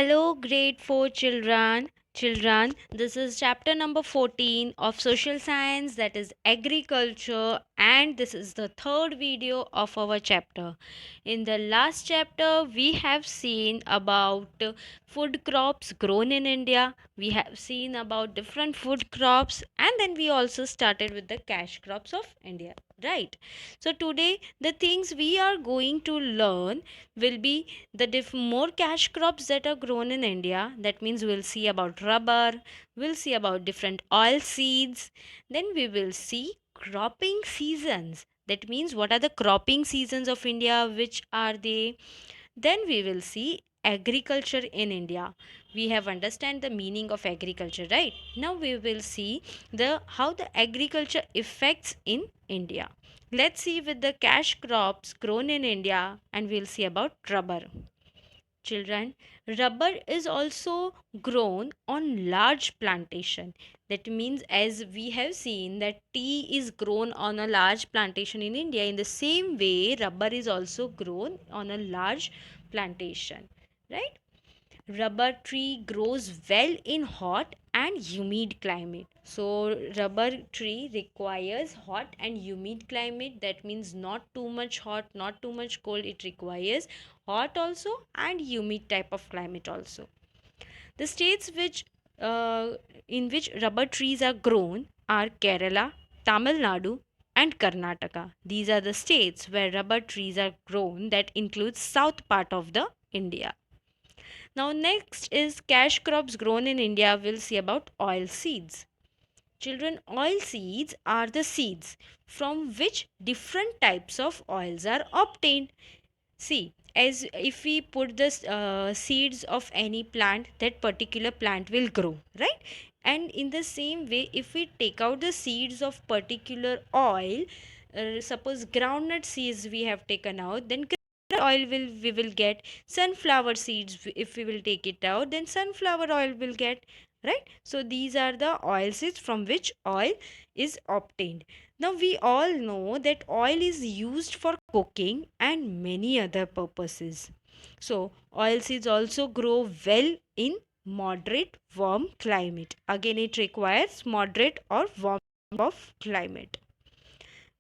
Hello, grade 4 children. Children, this is chapter number 14 of social science, that is agriculture, and this is the third video of our chapter. In the last chapter, we have seen about food crops grown in India. We have seen about different food crops, and then we also started with the cash crops of India, right? So today, the things we are going to learn will be the more cash crops that are grown in India. That means we'll see about rubber, we'll see about different oil seeds, then we will see cropping seasons. That means what are the cropping seasons of India, which are they? Then we will see agriculture in India. We have understand the meaning of agriculture, right? Now we will see the how the agriculture affects in India. Let's see with the cash crops grown in India, and we'll see about rubber. Children, rubber is also grown on large plantation. That means as we have seen that tea is grown on a large plantation in India, in the same way rubber is also grown on a large plantation, right? Rubber tree grows well in hot and humid climate. So rubber tree requires hot and humid climate. That means not too much hot, not too much cold. It requires hot also and humid type of climate also. The states which in which rubber trees are grown are Kerala, Tamil Nadu, and Karnataka. These are the states where rubber trees are grown, that includes south part of the India. Now, next is cash crops grown in India. We'll see about oil seeds. Children, oil seeds are the seeds from which different types of oils are obtained. See, as if we put the seeds of any plant, that particular plant will grow, right? And in the same way, if we take out the seeds of particular oil, suppose groundnut seeds we have taken out, then oil will we will get. Sunflower seeds, if we will take it out, then sunflower oil will get, right? So these are the oil seeds from which oil is obtained. Now we all know that oil is used for cooking and many other purposes. So oil seeds also grow well in moderate warm climate. Again, it requires moderate or warm of climate.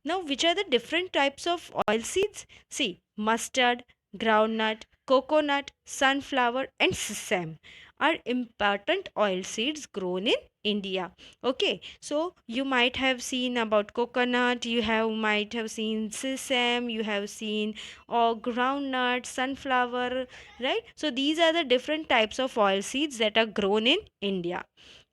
Now, which are the different types of oil seeds? See, mustard, groundnut, coconut, sunflower, and sesame are important oil seeds grown in India. Okay, so you might have seen about coconut, might have seen sesame, you have seen groundnut, sunflower, right? So these are the different types of oil seeds that are grown in India.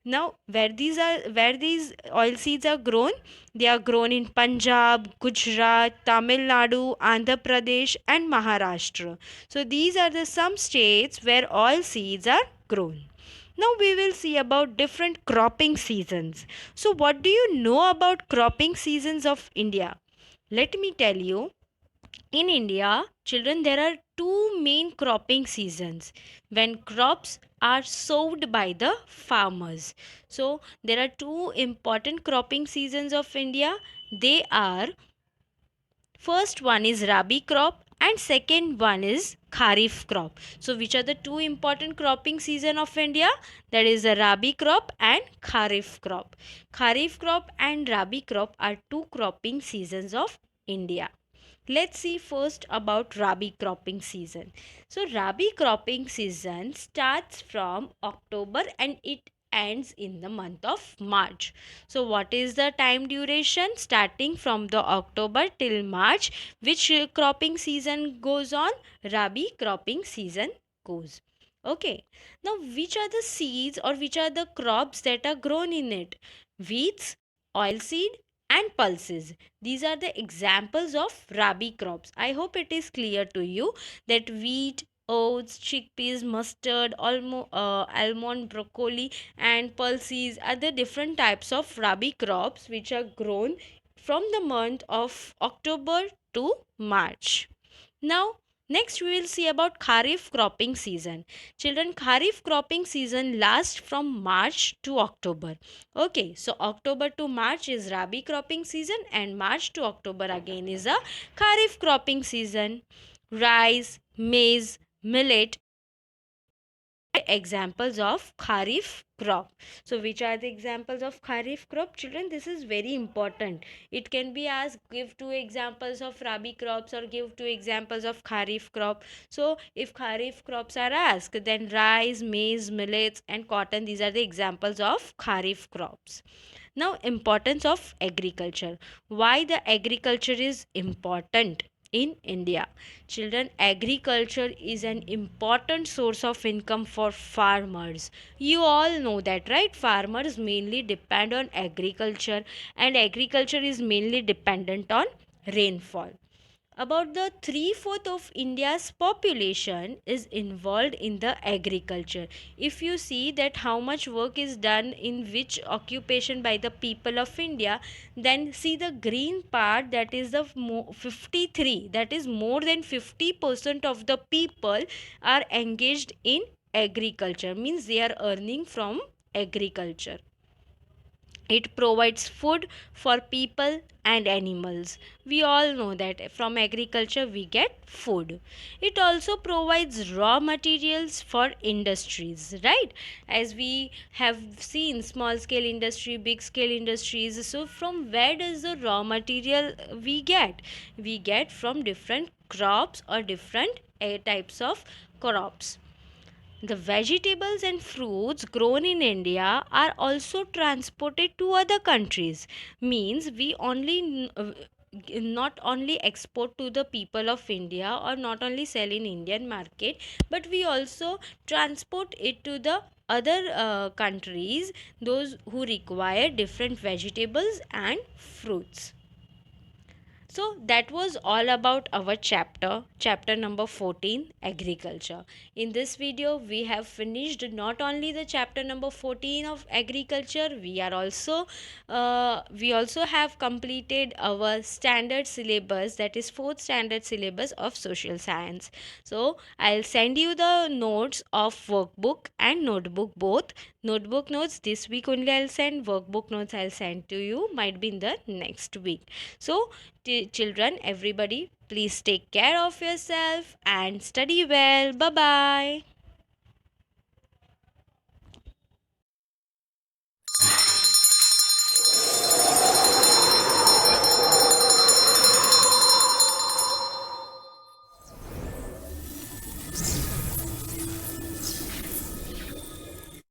Now, where these oil seeds are grown, they are grown in Punjab, Gujarat, Tamil Nadu, Andhra Pradesh, and Maharashtra. So these are the some states where oil seeds are grown. Now we will see about different cropping seasons. So what do you know about cropping seasons of India? Let me tell you. In India, children, there are two main cropping seasons when crops are sowed by the farmers. So, there are two important cropping seasons of India. They are, first one is Rabi crop and second one is Kharif crop. So, which are the two important cropping season of India? That is the Rabi crop and Kharif crop. Kharif crop and Rabi crop are two cropping seasons of India. Let's see first about Rabi cropping season. So Rabi cropping season starts from October and it ends in the month of March. So what is the time duration starting from the October till March? Which cropping season goes on? Rabi cropping season goes. Okay. Now which are the seeds or which are the crops that are grown in it? Wheats, oilseed, and pulses. These are the examples of Rabi crops. I hope it is clear to you that wheat, oats, chickpeas, mustard, almond, broccoli, and pulses are the different types of Rabi crops which are grown from the month of October to March. Now, next we will see about Kharif cropping season. Children, Kharif cropping season lasts from March to October. Okay, so October to March is Rabi cropping season and March to October again is a Kharif cropping season. Rice, maize, millet, examples of kharif crop. So which are the examples of kharif crop, children? This is very important. It can be asked, give two examples of rabi crops or give two examples of kharif crop. So if kharif crops are asked, then rice, maize, millets and cotton, these are the examples of kharif crops. Now, importance of agriculture. Why the agriculture is important in India? Children, agriculture is an important source of income for farmers. You all know that, right? Farmers mainly depend on agriculture, and agriculture is mainly dependent on rainfall. About the three-fourth of India's population is involved in the agriculture. If you see that how much work is done in which occupation by the people of India, then see the green part, that is the 53, that is more than 50% of the people are engaged in agriculture, means they are earning from agriculture. It provides food for people and animals. We all know that from agriculture we get food. It also provides raw materials for industries, right? As we have seen, small scale industry, big scale industries. So from where does the raw material we get? We get from different crops or different types of crops. The vegetables and fruits grown in India are also transported to other countries. Means we not only export to the people of India or not only sell in Indian market, but we also transport it to the other countries, those who require different vegetables and fruits. So that was all about our chapter number 14, agriculture. In this video, we have finished not only the chapter number 14 of agriculture, we also have completed our standard syllabus, that is fourth standard syllabus of social science. So I'll send you the notes of workbook and notebook both. Notebook notes this week only I'll send, workbook notes I'll send to you, might be in the next week. So children, everybody, please take care of yourself and study well. Bye bye.